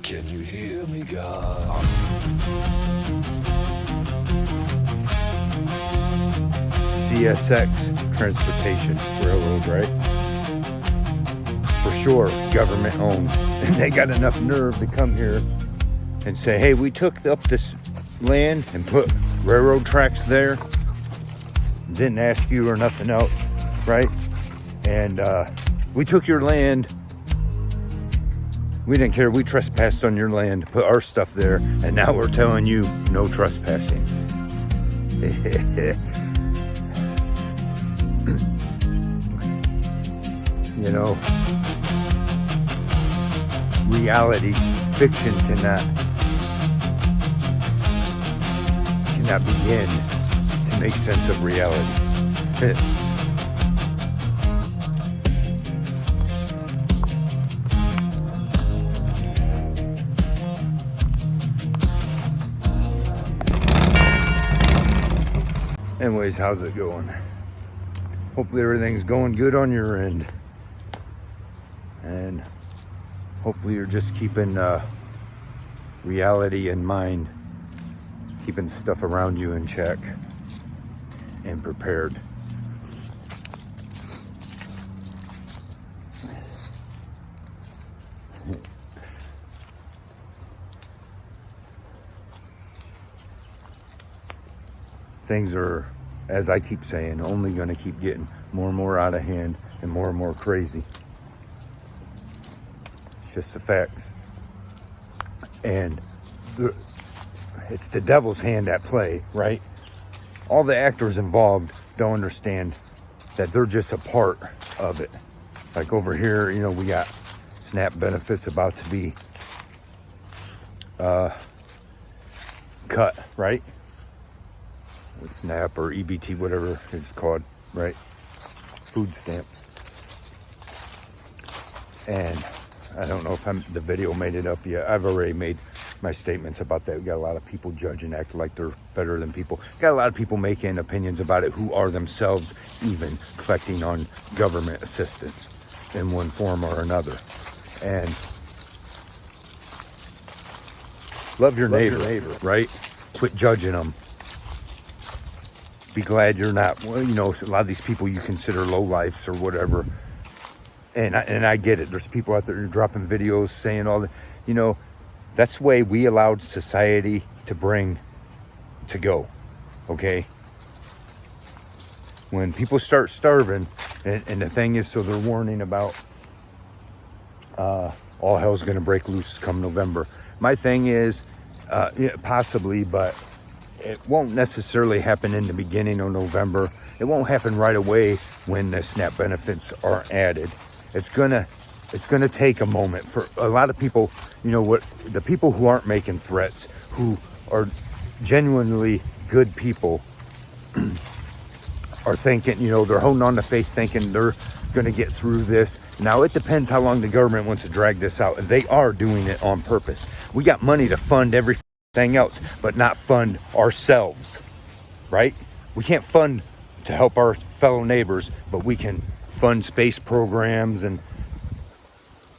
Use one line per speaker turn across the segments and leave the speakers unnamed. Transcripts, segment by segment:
Can you hear me, God?
CSX Transportation Railroad, right? For sure, government owned. And they got enough nerve to come here and say, hey, we took up this land and put railroad tracks there. Didn't ask you or nothing else, right? And we took your land. We didn't care. We trespassed on your land, put our stuff there, and now we're telling you no trespassing. You know, reality, fiction cannot begin to make sense of reality. Anyways, how's it going? Hopefully everything's going good on your end. And hopefully you're just keeping reality in mind, keeping stuff around you in check and prepared. Things are, as I keep saying, only going to keep getting more and more out of hand and more crazy. It's just the facts. And it's the devil's hand at play, right? All the actors involved don't understand that they're just a part of it. Like over here, you know, we got SNAP benefits about to be cut, right? SNAP or EBT, whatever it's called, right? Food stamps. And I don't know if the video made it up yet. I've already made my statements about that. We got a lot of people judge and act like they're better than people. Got a lot of people making opinions about it who are themselves even collecting on government assistance in one form or another. And love your neighbor, right? Quit judging them. Be glad you're not, well, you know, a lot of these people you consider lowlifes or whatever. And I get it. There's people out there dropping videos saying all that. You know, that's the way we allowed society to go, okay? When people start starving, and the thing is, so they're warning about all hell's going to break loose come November. My thing is, yeah, possibly, but it won't necessarily happen in the beginning of November. It won't happen right away when the SNAP benefits are added. It's gonna take a moment for a lot of people. You know what? The people who aren't making threats, who are genuinely good people, are thinking, you know, they're holding on to faith, thinking they're going to get through this. Now, it depends how long the government wants to drag this out, and they are doing it on purpose. We got money to fund everything else, but not fund ourselves, right? We can't fund to help our fellow neighbors, but we can fund space programs and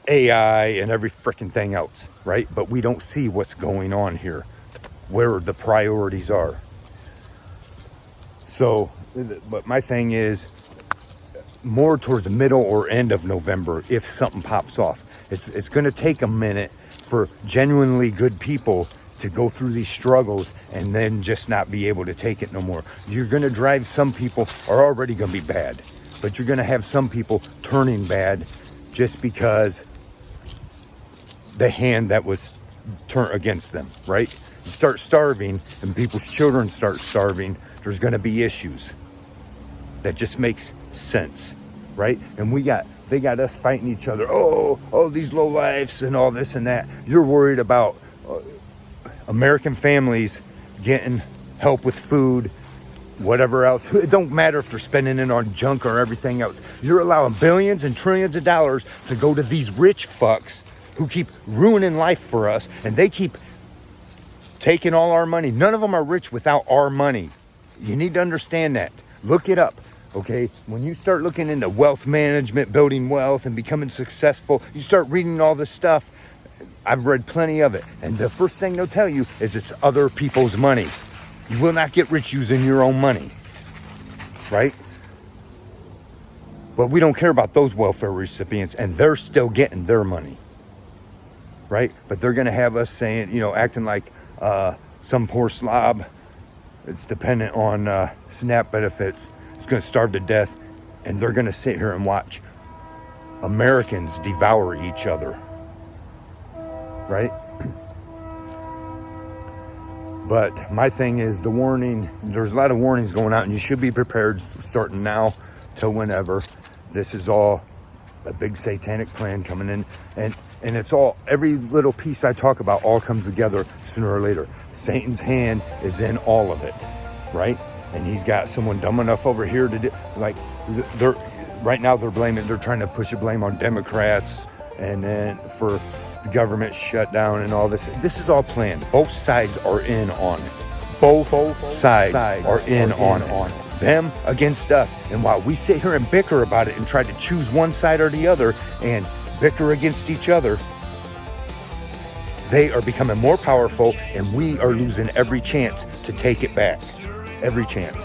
AI and every freaking thing else, right? But we don't see what's going on here, where the priorities are. So, but my thing is more towards the middle or end of November if something pops off. It's going to take a minute for genuinely good people to go through these struggles and then just not be able to take it no more. You're going to drive some people are already going to be bad, but you're going to have some people turning bad just because the hand that was turned against them, right? You start starving and people's children start starving, there's going to be issues. That just makes sense, right? And they got us fighting each other. Oh, these lowlifes and all this and that. You're worried about American families getting help with food, whatever else. It don't matter if they're spending it on junk or everything else. You're allowing billions and trillions of dollars to go to these rich fucks who keep ruining life for us, and they keep taking all our money. None of them are rich without our money. You need to understand that. Look it up, okay? When you start looking into wealth management, building wealth, and becoming successful, you start reading all this stuff. I've read plenty of it. And the first thing they'll tell you is it's other people's money. You will not get rich using your own money, right? But we don't care about those welfare recipients, and they're still getting their money, right? But they're going to have us saying, you know, acting like some poor slob that's dependent on SNAP benefits is going to starve to death, and they're going to sit here and watch Americans devour each other, right? But my thing is the warning, there's a lot of warnings going out, and you should be prepared starting now till whenever. This is all a big satanic plan coming in, and it's all, every little piece I talk about all comes together sooner or later. Satan's hand is in all of it, right? And he's got someone dumb enough over here to do, like, they're right now they're trying to push a blame on Democrats, and then for the government shutdown and all this. This is all planned. Both sides are in on it. Both sides are in on it. Them against us. And while we sit here and bicker about it and try to choose one side or the other and bicker against each other, they are becoming more powerful, and we are losing every chance to take it back. Every chance.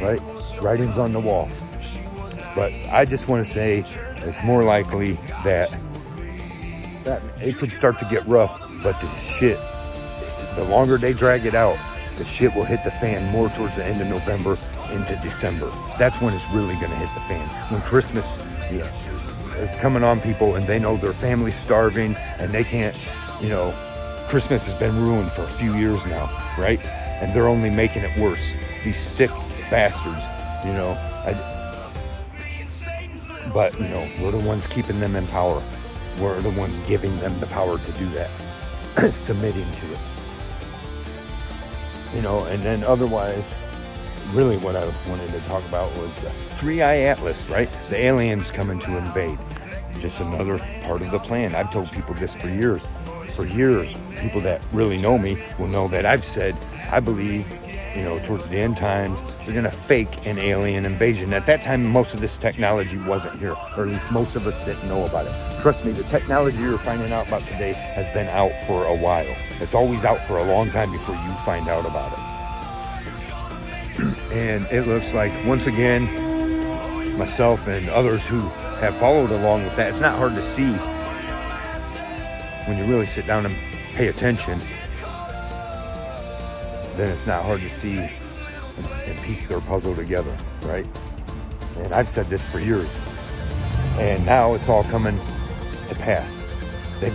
Right? Writing's on the wall. But I just want to say it's more likely that it could start to get rough, but the longer they drag it out, the shit will hit the fan more towards the end of November into December. That's when it's really going to hit the fan. When Christmas is coming on people, and they know their family's starving, and they can't, you know, Christmas has been ruined for a few years now, right? And they're only making it worse. These sick bastards, you know. But, you know, we're the ones keeping them in power. We're the ones giving them the power to do that. Submitting to it. You know, and then otherwise, really what I wanted to talk about was the Three-Eye Atlas, right? The aliens coming to invade. Just another part of the plan. I've told people this for years. For years, people that really know me will know that I've said, I believe, you know, towards the end times, they're going to fake an alien invasion. At that time, most of this technology wasn't here, or at least most of us didn't know about it. Trust me, the technology you're finding out about today has been out for a while. It's always out for a long time before you find out about it. And it looks like, once again, myself and others who have followed along with that, it's not hard to see when you really sit down and pay attention. Then it's not hard to see and piece their puzzle together, right? And I've said this for years. And now it's all coming to pass. They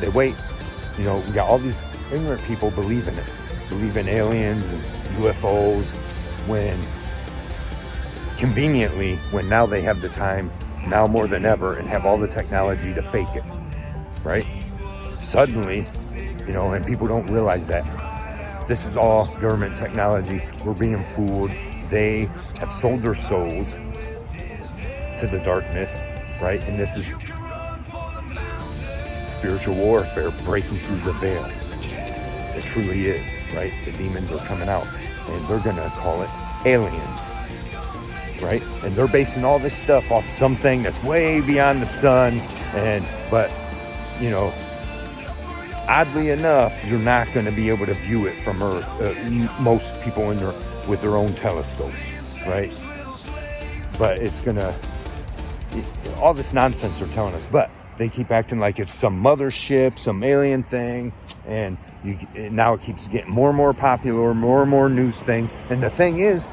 wait, you know, we got all these ignorant people believe in it. Believe in aliens and UFOs, when conveniently, when now they have the time, now more than ever, and have all the technology to fake it, right? Suddenly, you know, and people don't realize that. This is all government technology. We're being fooled. They have sold their souls to the darkness, right? And this is spiritual warfare breaking through the veil. It truly is, right? The demons are coming out, and they're going to call it aliens, right? And they're basing all this stuff off something that's way beyond the sun. But, you know, oddly enough, you're not going to be able to view it from Earth. Most people with their own telescopes, right? But it's going to, all this nonsense they're telling us, but they keep acting like it's some mothership, some alien thing, and now it keeps getting more and more popular, more and more news things. And the thing is,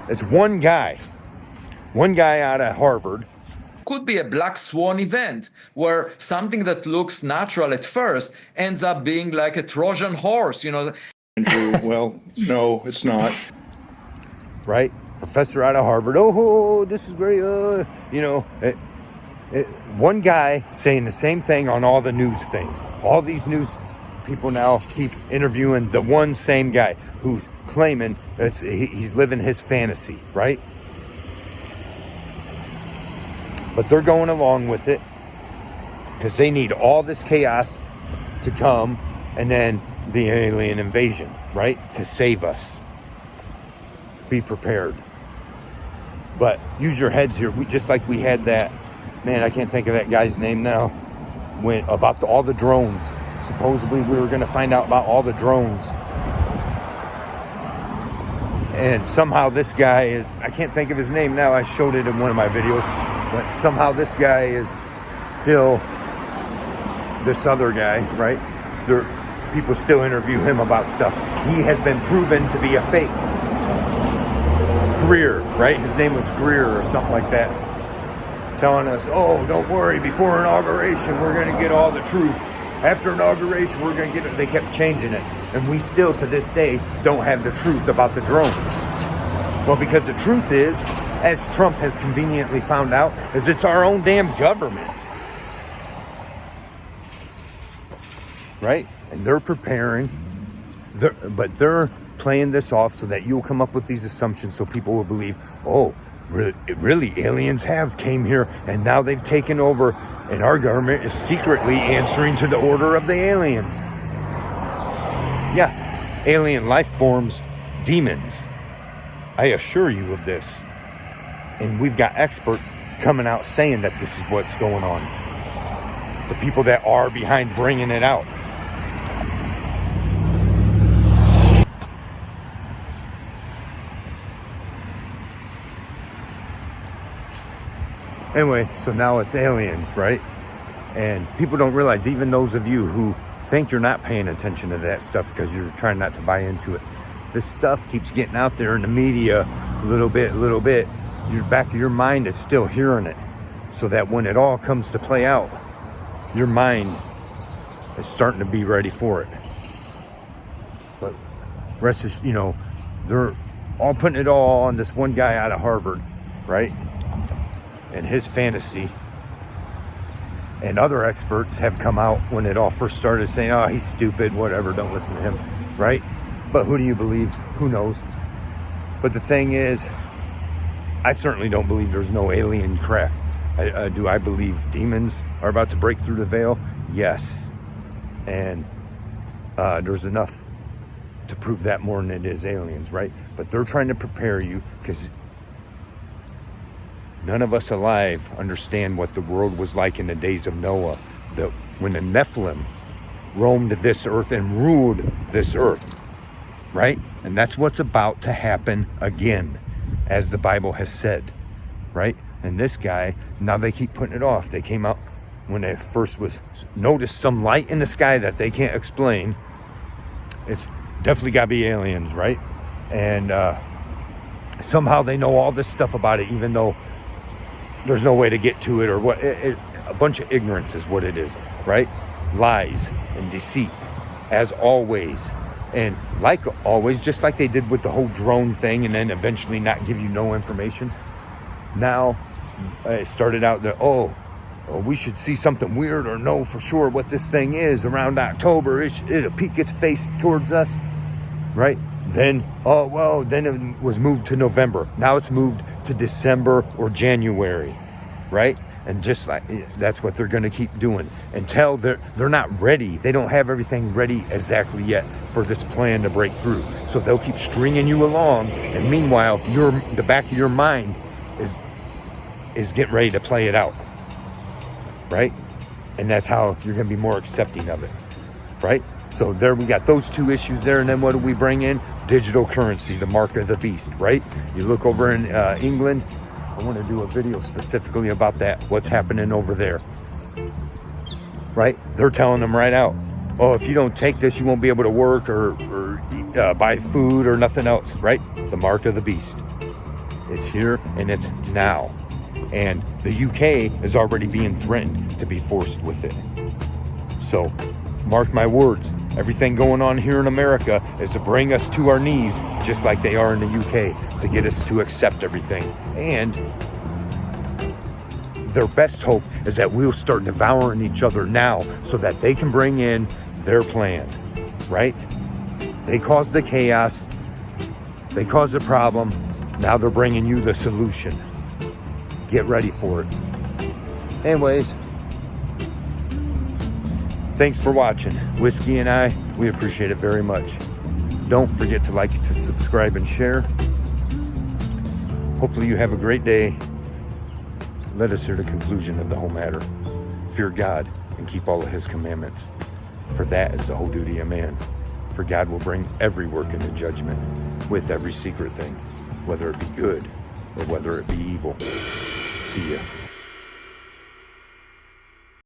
it's one guy out of Harvard.
Could be a black swan event where something that looks natural at first ends up being like a Trojan horse, you know.
Well, no, it's not.
Right? Professor out of Harvard. Oh, this is great. You know, one guy saying the same thing on all the news things. All these news people now keep interviewing the one same guy who's claiming he's living his fantasy, right? But they're going along with it because they need all this chaos to come, and then the alien invasion, right? To save us. Be prepared. But use your heads here. Just like we had that man, I can't think of that guy's name now. When about all the drones. Supposedly we were going to find out about all the drones. And somehow this guy is, I can't think of his name now. I showed it in one of my videos. But somehow this guy is still this other guy, right? People still interview him about stuff. He has been proven to be a fake. Greer, right? His name was Greer or something like that. Telling us, oh, don't worry, before inauguration, we're going to get all the truth. After inauguration, we're going to get it. They kept changing it. And we still, to this day, don't have the truth about the drones. Well, because the truth is, as Trump has conveniently found out, is it's our own damn government. Right? And they're preparing, but they're playing this off so that you'll come up with these assumptions so people will believe, oh, really, aliens have came here and now they've taken over and our government is secretly answering to the order of the aliens. Yeah, alien life forms, demons. I assure you of this. And we've got experts coming out saying that this is what's going on. The people that are behind bringing it out. Anyway, so now it's aliens, right? And people don't realize, even those of you who think you're not paying attention to that stuff because you're trying not to buy into it, this stuff keeps getting out there in the media a little bit. Your back of your mind is still hearing it, so that when it all comes to play out, your mind is starting to be ready for it. But rest is, they're all putting it all on this one guy out of Harvard, right? And his fantasy. And other experts have come out when it all first started saying, oh, he's stupid, whatever, don't listen to him, right? But who do you believe? Who knows? But the thing is, I certainly don't believe there's no alien craft. Do I believe demons are about to break through the veil? Yes. And there's enough to prove that more than it is aliens, right? But they're trying to prepare you because none of us alive understand what the world was like in the days of Noah, when the Nephilim roamed this earth and ruled this earth, right? And that's what's about to happen again, as the Bible has said, right? And this guy, now they keep putting it off. They came out when they first noticed some light in the sky that they can't explain. It's definitely got to be aliens, right? And somehow they know all this stuff about it, even though there's no way to get to it, or what. A bunch of ignorance is what it is, right? Lies and deceit, as always. And like always, just like they did with the whole drone thing and then eventually not give you no information. Now, it started out that, we should see something weird or know for sure what this thing is around October. It'll peek its face towards us, right? Then, then it was moved to November. Now it's moved to December or January, right? And just like, that's what they're going to keep doing until they're not ready. They don't have everything ready exactly yet for this plan to break through. So they'll keep stringing you along. And meanwhile, the back of your mind is getting ready to play it out, right? And that's how you're going to be more accepting of it, right? So there we got those two issues there. And then what do we bring in? Digital currency, the mark of the beast, right? You look over in England. I want to do a video specifically about that, what's happening over there, right? They're telling them right out, if you don't take this, you won't be able to work or buy food or nothing else, right? The mark of the beast. It's here and it's now. And the UK is already being threatened to be forced with it. So, mark my words, everything going on here in America is to bring us to our knees, just like they are in the UK, to get us to accept everything. And their best hope is that we'll start devouring each other now so that they can bring in their plan, right? They caused the chaos. They caused the problem. Now they're bringing you the solution. Get ready for it. Anyways, thanks for watching. Whiskey and I, we appreciate it very much. Don't forget to like, to subscribe, and share. Hopefully you have a great day. Let us hear the conclusion of the whole matter. Fear God and keep all of his commandments. For that is the whole duty of man. For God will bring every work into judgment with every secret thing, whether it be good or whether it be evil. See ya.